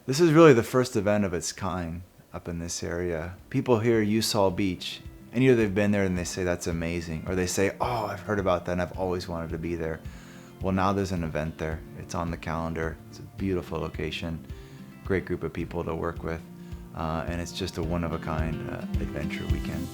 This is really the first event of its kind up in this area. People hear Usal Beach, and either they've been there and they say that's amazing, or they say, oh, I've heard about that and I've always wanted to be there. Well, now there's an event there. It's on the calendar. It's a beautiful location, great group of people to work with, and it's just a one-of-a-kind adventure weekend.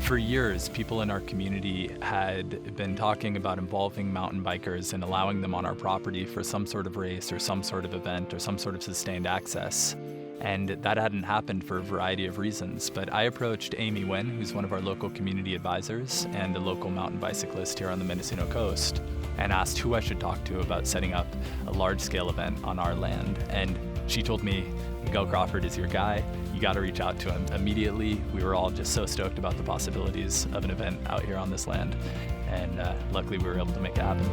For years, people in our community had been talking about involving mountain bikers and allowing them on our property for some sort of race or some sort of event or some sort of sustained access. And that hadn't happened for a variety of reasons. But I approached Amy Nguyen, who's one of our local community advisors and a local mountain bicyclist here on the Mendocino coast, and asked who I should talk to about setting up a large-scale event on our land. And she told me, Miguel Crawford is your guy. You got to reach out to him immediately. We were all just so stoked about the possibilities of an event out here on this land. And luckily we were able to make it happen.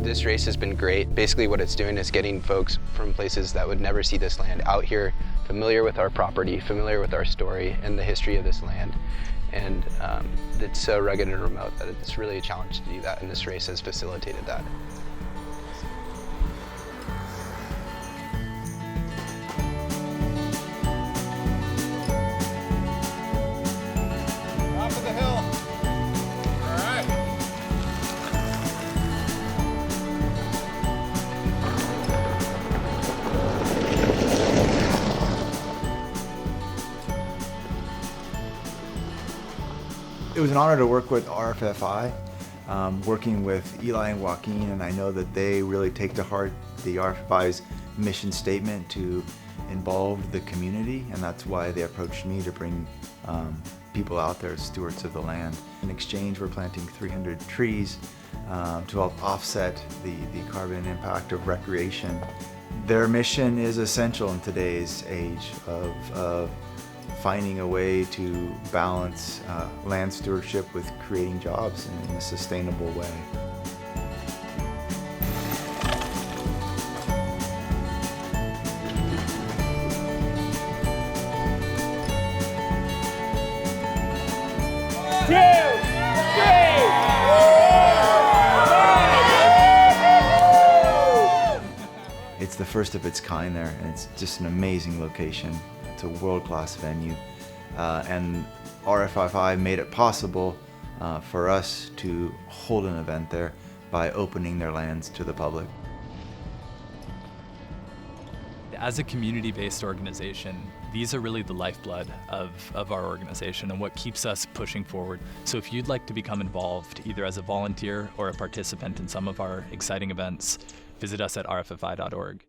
This race has been great. Basically what it's doing is getting folks from places that would never see this land out here, familiar with our property, familiar with our story and the history of this land. And it's so rugged and remote that it's really a challenge to do that, and this race has facilitated that. Top of the hill. All right. It was an honor to work with RFFI, working with Eli and Joaquin, and I know that they really take to heart the RFFI's mission statement to involve the community, and that's why they approached me to bring people out there as stewards of the land. In exchange, we're planting 300 trees to help offset the carbon impact of recreation. Their mission is essential in today's age of finding a way to balance land stewardship with creating jobs in a sustainable way. It's the first of its kind there, and it's just an amazing location. It's a world-class venue, and RFFI made it possible for us to hold an event there by opening their lands to the public. As a community-based organization, these are really the lifeblood of our organization and what keeps us pushing forward. So if you'd like to become involved, either as a volunteer or a participant in some of our exciting events, visit us at rffi.org.